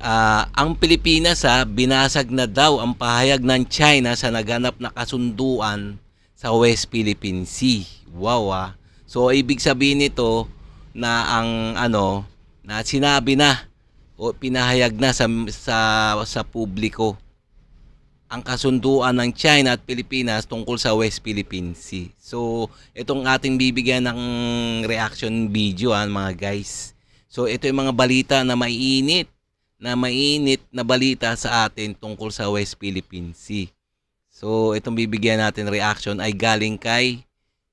Ang Pilipinas binasag na daw ang pahayag ng China sa naganap na kasunduan sa West Philippine Sea. Wow So ibig sabihin nito na ang na sinabi na o pinahayag na sa publiko ang kasunduan ng China at Pilipinas tungkol sa West Philippine Sea. So itong ating bibigyan ng reaction video mga guys. So ito yung mga balita na mainit na balita sa atin tungkol sa West Philippine Sea. So, itong bibigyan natin reaction ay galing kay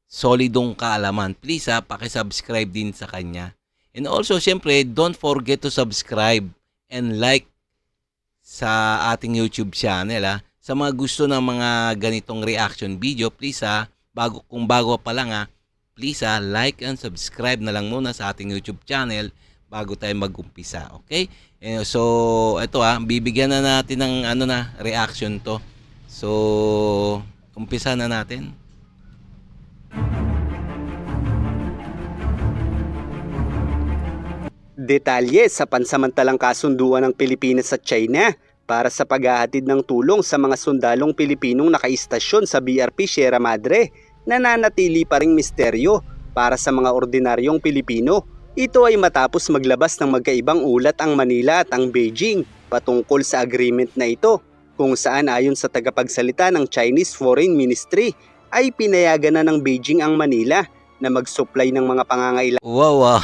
Solidong Kaalaman. Please paki-subscribe din sa kanya. And also, syempre, don't forget to subscribe and like sa ating YouTube channel. Sa mga gusto ng mga ganitong reaction video, please kung bago pa lang please like and subscribe na lang muna sa ating YouTube channel bago tayo mag-umpisa. Okay? So, ito bibigyan na natin ng reaction to. So, umpisa na natin. Detalye sa pansamantalang kasunduan ng Pilipinas at China para sa paghahatid ng tulong sa mga sundalong Pilipinong nakaistasyon sa BRP Sierra Madre, nananatili pa ring misteryo para sa mga ordinaryong Pilipino. Ito ay matapos maglabas ng magkaibang ulat ang Manila at ang Beijing patungkol sa agreement na ito, kung saan ayon sa tagapagsalita ng Chinese Foreign Ministry ay pinayagan na ng Beijing ang Manila na mag-supply ng mga pangangailangan. Wow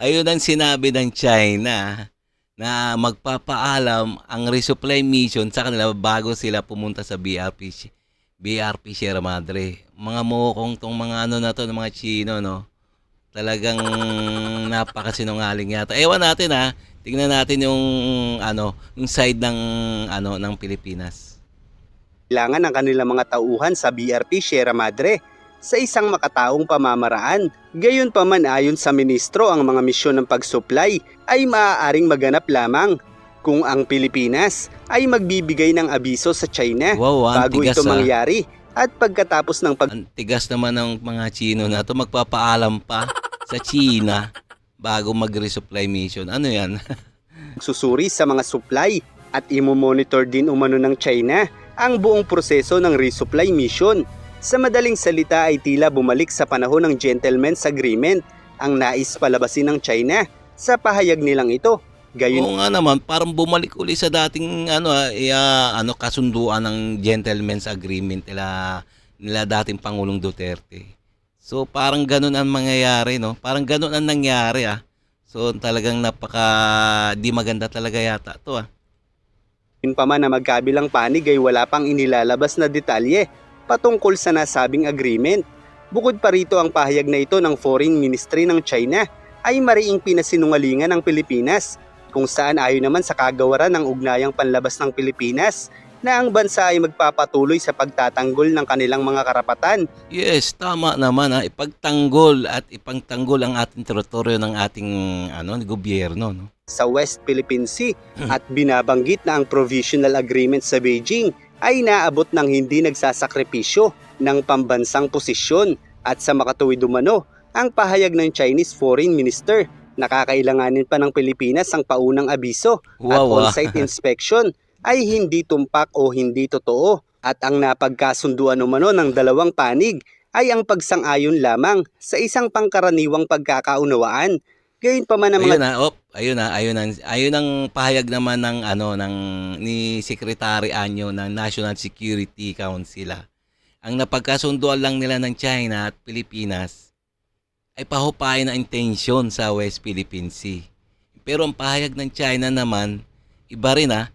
Ayun ang sinabi ng China na magpapaalam ang resupply mission sa kanila bago sila pumunta sa BRP Sierra Madre. Mga mukong tong mga na to ng mga Chino, no? Talagang napakasinungaling yata. Ewan natin tingnan natin yung yung side ng Pilipinas. Kailangan ng kanilang mga tauhan sa BRP Sierra Madre sa isang makataong pamamaraan. Gayunpaman ayon sa ministro, ang mga misyon ng pagsupply ay maaaring maganap lamang kung ang Pilipinas ay magbibigay ng abiso sa China bago ito mangyari. At pagkatapos ng Ang tigas naman ng mga Chino na to, magpapaalam pa sa China bago mag-resupply mission. Ano yan? susuri sa mga supply at imo-monitor din umano ng China ang buong proseso ng resupply mission. Sa madaling salita ay tila bumalik sa panahon ng Gentleman's Agreement ang nais palabasin ng China sa pahayag nilang ito. Oo nga naman, parang bumalik uli sa dating kasunduan ng Gentleman's Agreement nila dating Pangulong Duterte. So parang ganun ang mangyayari, no? Parang ganun ang nangyari So talagang di maganda talaga yata to Pa man na magkabilang panig ay wala pang inilalabas na detalye patungkol sa nasabing agreement. Bukod pa rito, ang pahayag na ito ng Foreign Ministry ng China ay mariing pinasinungalingan ng Pilipinas, kung saan ayon naman sa kagawaran ng ugnayang panlabas ng Pilipinas na ang bansa ay magpapatuloy sa pagtatanggol ng kanilang mga karapatan. Yes, tama naman ipagtanggol at ipangtanggol ang ating teritoryo ng ating gobyerno, no? Sa West Philippine Sea at binabanggit na ang provisional agreement sa Beijing ay naabot ng hindi nagsasakripisyo ng pambansang posisyon. At sa makatuwid umano, ang pahayag ng Chinese Foreign Minister, nakakailanganin pa ng Pilipinas ang paunang abiso at on-site inspection ay hindi tumpak o hindi totoo. At ang napagkasunduan umano ng dalawang panig ay ang pagsang-ayon lamang sa isang pangkaraniwang pagkakaunawaan. Gayunpaman ang mga ayun ang pahayag naman ni Secretary Anyo ng National Security Council. Ang napagkasunduan lang nila ng China at Pilipinas ay pahupain ang intensyon sa West Philippine Sea. Pero ang pahayag ng China naman, iba rin na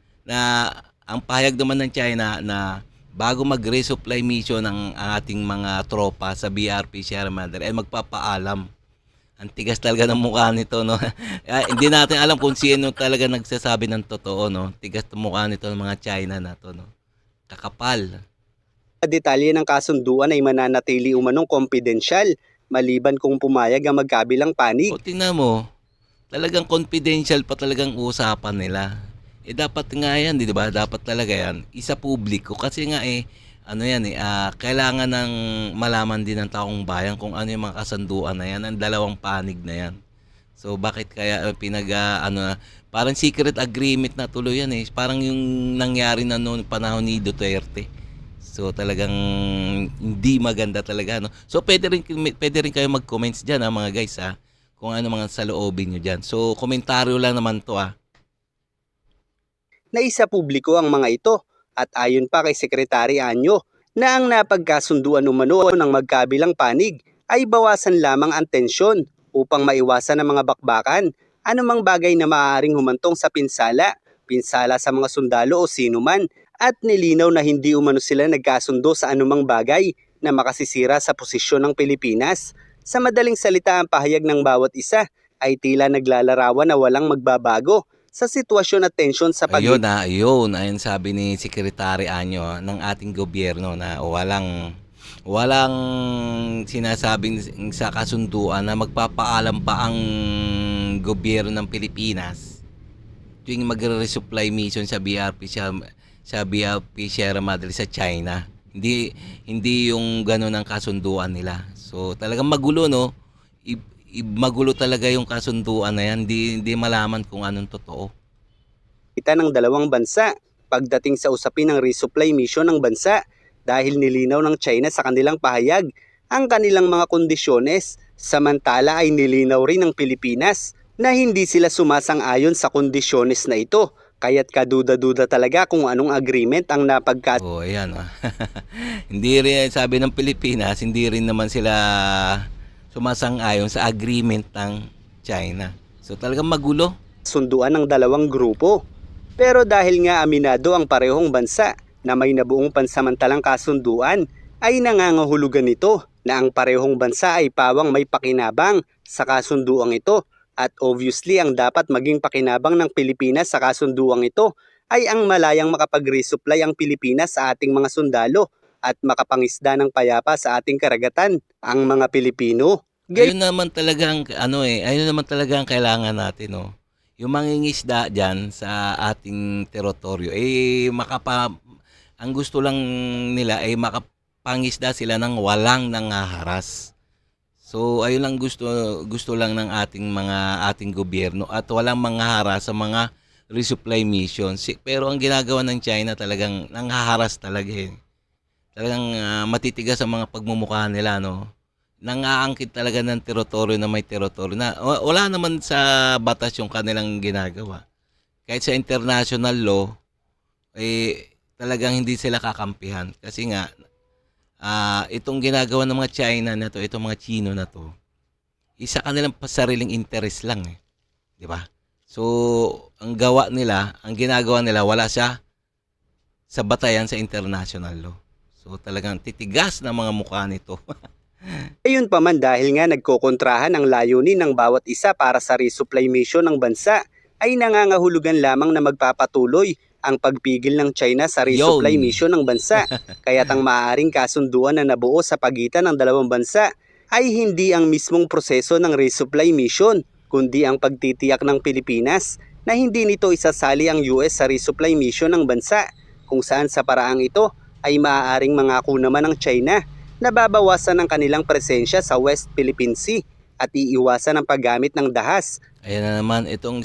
ang pahayag naman ng China na bago mag-resupply mission ng ating mga tropa sa BRP Sierra Madre ay magpapaalam. Ang tigas talaga ng mukha nito, no? Hindi natin alam kung sino talaga nagsasabi ng totoo, no? Tigas ng mukha nito ng mga China na to, no? Kakapal. Detalye ng kasunduan ay mananatili umanong confidential maliban kung pumayag ang magkabilang panig. O tingnan mo, talagang confidential pa talagang usapan nila. Dapat nga yan, di ba? Dapat talaga yan isa publiko kasi nga kailangan ng malaman din ng taong bayan kung ano yung mga kasunduan na yan, ang dalawang panig na yan. So bakit kaya parang secret agreement na tuloy yan eh. Parang yung nangyari na noong panahon ni Duterte. So talagang hindi maganda talaga, no. So pwede rin kayo mag-comments diyan, mga guys, kung ano mga saloobin niyo diyan. So komentaryo lang naman 'to, Naisa publiko ang mga ito at ayon pa kay Sekretary Anyo na ang napagkasunduan umano ng magkabilang panig ay bawasan lamang ang tensyon upang maiwasan ang mga bakbakan, anumang bagay na maaaring humantong sa pinsala sa mga sundalo o sino man, at nilinaw na hindi umano sila nagkasundo sa anumang bagay na makasisira sa posisyon ng Pilipinas. Sa madaling salita, ang pahayag ng bawat isa ay tila naglalarawan na walang magbabago sa sitwasyon at tensyon sa Ayun, ayun. Ayun sabi ni Secretary Anyo, ng ating gobyerno, na walang sinasabing sa kasunduan na magpapaalam pa ang gobyerno ng Pilipinas tuwing magre-resupply mission sa BRP Sierra Madre sa China. Hindi yung gano'n ang kasunduan nila. So talagang magulo, no? Magulo talaga yung kasunduan na yan. Hindi malaman kung anong totoo. Kita ng dalawang bansa pagdating sa usapin ng resupply mission ng bansa dahil nilinaw ng China sa kanilang pahayag ang kanilang mga kondisyones, samantala ay nilinaw rin ng Pilipinas na hindi sila sumasang-ayon sa kondisyones na ito. Kaya't kaduda-duda talaga kung anong agreement ang Oh, ayan. Hindi rin, sabi ng Pilipinas, hindi rin naman sila sumasang-ayon sa agreement ng China. So talagang magulo. sunduan ng dalawang grupo. Pero dahil nga aminado ang parehong bansa na may nabuong pansamantalang kasunduan, ay nangangahulugan nito na ang parehong bansa ay pawang may pakinabang sa kasunduang ito. At obviously, ang dapat maging pakinabang ng Pilipinas sa kasunduang ito ay ang malayang makapag-resupply ang Pilipinas sa ating mga sundalo at makapangisda ng payapa sa ating karagatan, ang mga Pilipino. Ayun naman talaga ang kailangan natin, no. Yung mangingisda diyan sa ating teritoryo, ang gusto lang nila ay makapangisda sila ng walang nangaharas. So ayun lang gusto lang ng ating gobyerno, at walang manghaharas sa mga resupply missions. Pero ang ginagawa ng China talagang nanghaharas talaga eh. Talagang matitigas ang mga pagmumukha nila, no. Nangaangkit talaga ng teritoryo na may teritoryo na wala naman sa batas yung kanilang ginagawa. Kahit sa international law, talagang hindi sila kakampihan. Kasi nga, itong ginagawa ng mga China na to, itong mga Chino na to, isa kanilang sariling interest lang eh. 'Di ba? So, ang ginagawa nila wala siya sa batayan sa international law. So, talagang titigas na mga mukha nito. Ayun pa man, dahil nga nagkokontrahan ang layunin ng bawat isa para sa resupply mission ng bansa, ay nangangahulugan lamang na magpapatuloy ang pagpigil ng China sa resupply mission ng bansa. Kaya't ang maaaring kasunduan na nabuo sa pagitan ng dalawang bansa ay hindi ang mismong proseso ng resupply mission, kundi ang pagtitiyak ng Pilipinas na hindi nito isasali ang US sa resupply mission ng bansa, kung saan sa paraang ito ay maaaring mangako naman ng China na babawasan ang kanilang presensya sa West Philippine Sea at iiwasan ang paggamit ng dahas. Ayan na naman itong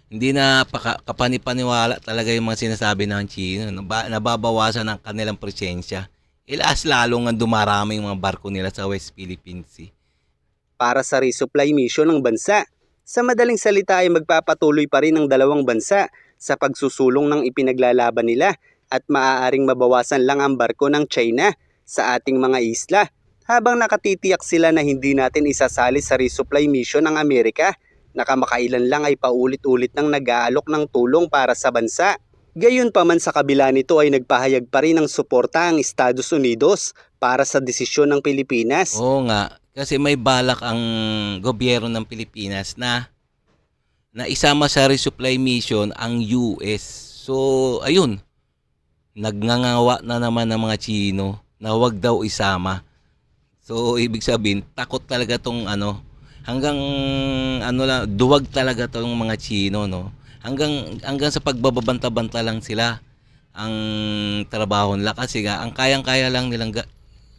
hindi na kapanipaniwala talaga yung mga sinasabi ng Chino. Nababawasan ang kanilang presensya. Lalo nga dumarami yung mga barko nila sa West Philippine Sea. Para sa resupply mission ng bansa, sa madaling salita ay magpapatuloy pa rin ang dalawang bansa sa pagsusulong ng ipinaglalaban nila at maaaring mabawasan lang ang barko ng China sa ating mga isla habang nakatitiyak sila na hindi natin isasali sa resupply mission ng Amerika na kamakailan lang ay paulit-ulit nang nag-aalok ng tulong para sa bansa. Gayunpaman, sa kabila nito ay nagpahayag pa rin ng suporta ang Estados Unidos para sa desisyon ng Pilipinas. Oo nga, kasi may balak ang gobyerno ng Pilipinas na isama sa resupply mission ang US. So, ayun, nagngangawa na naman ng mga Chino na wag daw isama. So, ibig sabihin, takot talaga tong duwag talaga tong mga Chino, no. Hanggang sa pagbababanta-banta lang sila ang trabaho nila, kasi nga ang kayang-kaya lang nilang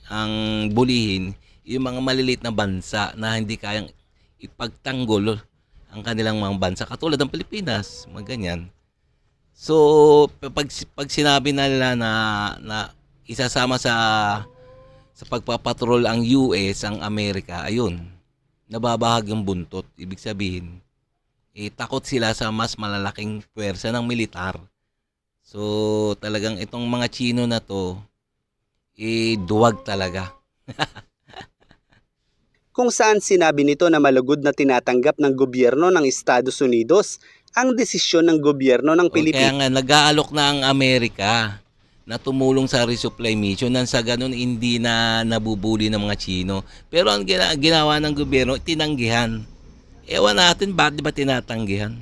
ang bulihin yung mga maliliit na bansa na hindi kayang ipagtanggol ang kanilang mga bansa katulad ng Pilipinas, mga ganyan. So pag sinabi na nila na isasama sa pagpapatrol ang US, ang Amerika, ayun, nababahag yung buntot. Ibig sabihin, takot sila sa mas malalaking puwersa ng militar. So talagang itong mga Chino na to, duwag talaga. Kung saan sinabi nito na malugod na tinatanggap ng gobyerno ng Estados Unidos ang desisyon ng gobyerno ng Kaya Pilipinas. nga, nag-aalok na ang Amerika na tumulong sa resupply mission nang sa ganun hindi na nabubuli ng mga Chino. Pero ang ginawa ng gobyerno, tinanggihan. Ewan natin, bakit ba tinatanggihan?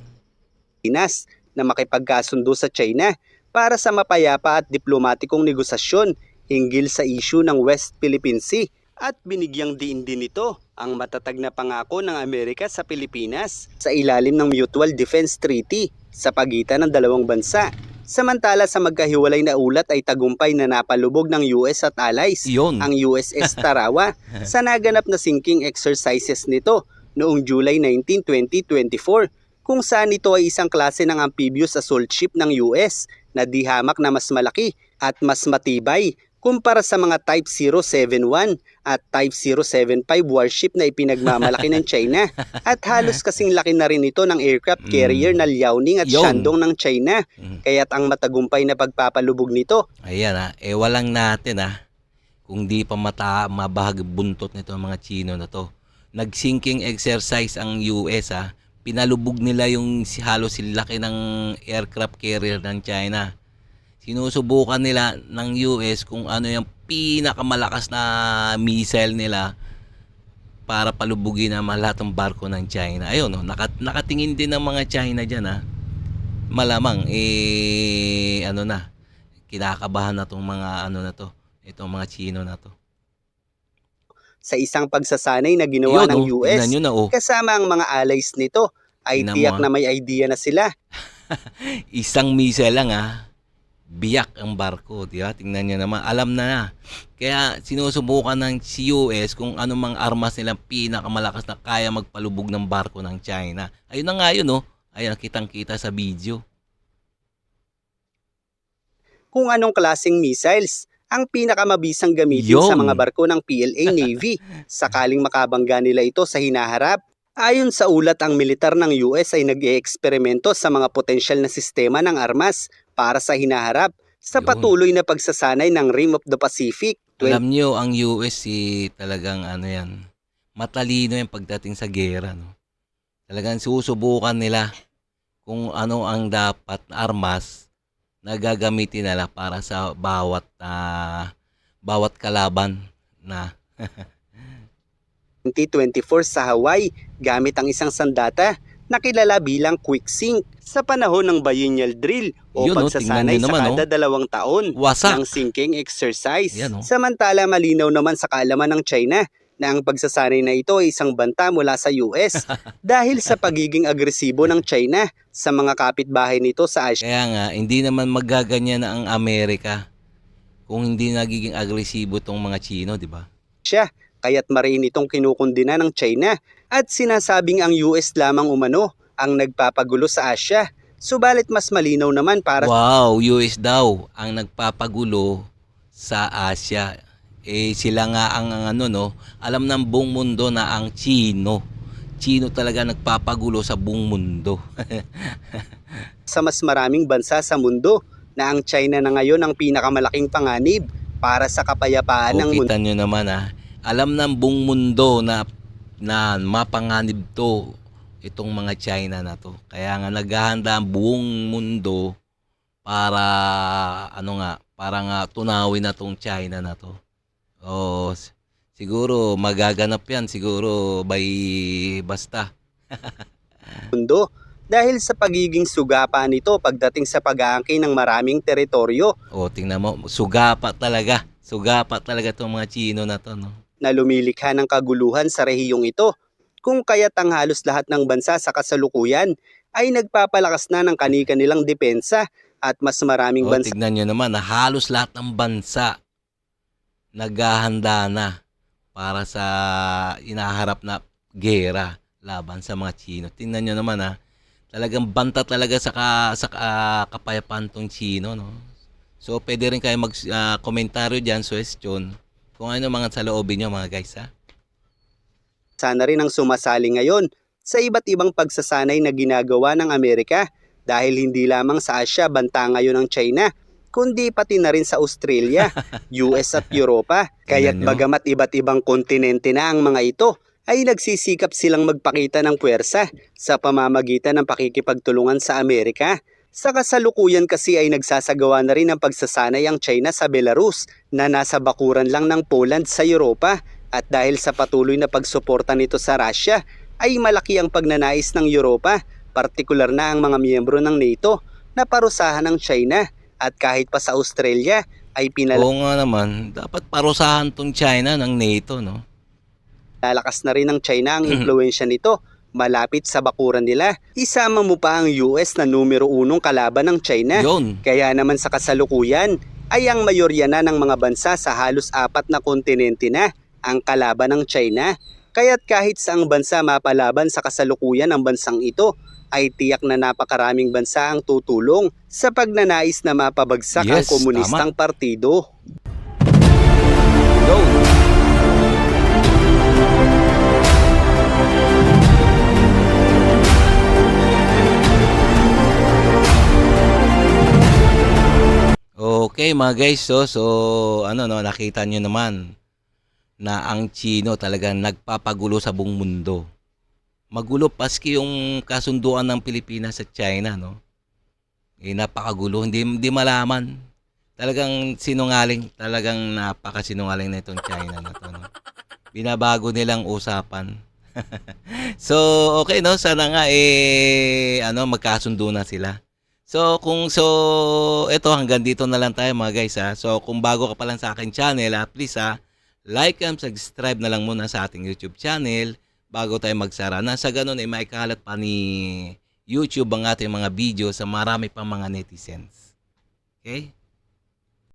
Na makipagkasundo sa China para sa mapayapa at diplomatikong negosasyon hinggil sa issue ng West Philippine Sea at binigyang diin din nito ang matatag na pangako ng Amerika sa Pilipinas sa ilalim ng Mutual Defense Treaty sa pagitan ng dalawang bansa. Samantala sa magkahiwalay na ulat ay tagumpay na napalubog ng US at allies Yun. ang USS Tarawa sa naganap na sinking exercises nito noong July 19, 2024 kung saan ito ay isang klase ng amphibious assault ship ng US na di hamak na mas malaki at mas matibay kumpara sa mga Type 071 at Type 075 warship na ipinagmamalaki ng China at halos kasing laki na rin ito ng aircraft carrier na Liaoning at Yun. Shandong ng China. Kaya't ang matagumpay na pagpapalubog nito Ayan walang natin kung di pa mabahag buntot nito ang mga Chino na to. Nag-sinking exercise ang US pinalubog nila yung halos laki ng aircraft carrier ng China. Sinusubukan nila ng US kung ano yung pinakamalakas na missile nila para palubugin ang lahat ng barko ng China. Ayun, nakatingin din ng mga China dyan. Malamang, kinakabahan na tong mga itong mga Chino na to. sa isang pagsasanay na ginawa ng US tingnan nyo na, kasama ang mga allies nito ay Tingnan tiyak mo, na may idea na sila. Isang missile lang biyak ang barko, di ba? Tingnan niyo naman, alam na. Kaya sinusubukan ng US kung ano mang armas nilang pinakamalakas na kaya magpalubog ng barko ng China. Ayun na nga yun, Ayun, kitang-kita sa video. Kung anong klaseng missiles ang pinakamabisang gamitin sa Yun. mga barko ng PLA Navy sakaling makabangga nila ito sa hinaharap. Ayon sa ulat, ang militar ng US ay nag-eeksperimento sa mga potensyal na sistema ng armas para sa hinaharap sa Yun. patuloy na pagsasanay ng Rim of the Pacific. Alam nyo, ang US talagang matalino yung pagdating sa gera. No? Talagang susubukan nila kung ano ang dapat armas na gagamitin nila para sa bawat kalaban na 2024 sa Hawaii gamit ang isang sandata na kilala bilang quick sink sa panahon ng biennial drill o Yun, pagsasanay tingnan nyo sa naman, kada 2 taon wasak. ng sinking exercise. Yan, Samantala malinaw naman sa kaalaman ng China na ang pagsasanay na ito ay isang banta mula sa US dahil sa pagiging agresibo ng China sa mga kapitbahay nito sa Asia. Kaya nga, hindi naman magaganyan na ang Amerika kung hindi nagiging agresibo tong mga Chino, di ba? Kaya't mariin itong kinukundina ng China at sinasabing ang US lamang umano ang nagpapagulo sa Asia. Subalit mas malinaw naman para Wow, US daw ang nagpapagulo sa Asia. Sila nga ang alam ng buong mundo na ang Chino talaga nagpapagulo sa buong mundo. sa mas maraming bansa sa mundo na ang China na ngayon ang pinakamalaking panganib para sa kapayapaan ng mundo. Kita nyo naman alam ng buong mundo na mapanganib itong mga China na to. Kaya nga naghahanda ang buong mundo para para tunawin na tong China na to. Siguro magaganap yan siguro basta. Mundo dahil sa pagiging sugapa nito pagdating sa pag-aangkin ng maraming teritoryo. Tingnan mo, sugapa talaga itong mga Chino na to, no? Na lumilikha ng kaguluhan sa rehiyong ito, kung kaya't ang halos lahat ng bansa sa kasalukuyan ay nagpapalakas na ng kani-kanilang depensa at mas maraming bansa. Tignan nyo naman, halos lahat ng bansa naghahanda na para sa inaharap na gera. laban sa mga Chino. Tingnan nyo naman ha. Talagang banta talaga sa kapayapaan tong Chino, no? So, pwede rin kayo mag-komentaryo dyan, suggestion, kung ano mga saloobin nyo mga guys ha. Sana rin ang sumasali ngayon sa iba't ibang pagsasanay na ginagawa ng Amerika dahil hindi lamang sa Asya banta ngayon ng China, kundi pati na rin sa Australia, US at Europa. Kaya't Tingnan nyo. bagamat iba't ibang kontinente na ang mga ito, ay nagsisikap silang magpakita ng puwersa sa pamamagitan ng pakikipagtulungan sa Amerika. Sa kasalukuyan kasi ay nagsasagawa na rin ng pagsasanay ang China sa Belarus na nasa bakuran lang ng Poland sa Europa. At dahil sa patuloy na pagsuporta nito sa Russia, ay malaki ang pagnanais ng Europa, partikular na ang mga miyembro ng NATO, na parusahan ng China. At kahit pa sa Australia ay Oo nga naman, dapat parusahan tong China ng NATO, no? pinalakas na rin ng China ang impluensya nito malapit sa bakuran nila. Isama mo pa ang US na numero 1 kalaban ng China. Yun. Kaya naman sa kasalukuyan ay ang mayorya na ng mga bansa sa halos 4 na kontinente na ang kalaban ng China. Kaya't kahit saang bansa mapalaban sa kasalukuyan ng bansang ito, ay tiyak na napakaraming bansa ang tutulong sa pagnanais na mapabagsak ang Yes, komunistang partido. Go! Okay mga guys, so ano no, nakita nyo naman na ang Chino talagang nagpapagulo sa buong mundo. Magulo paski yung kasunduan ng Pilipinas at China, no? Napakagulo, hindi malaman. Talagang sinungaling, talagang napakasinungaling na itong China na to, no? Binabago nilang usapan. So, okay no, sana nga magkasundo na sila. So, ito hanggang dito na lang tayo mga guys ha. So, kung bago ka pa lang sa aking channel please like and subscribe na lang muna sa ating YouTube channel bago tayo magsara. Sa ganun ay maikalat pa ni YouTube ang ating mga video sa marami pang mga netizens. Okay?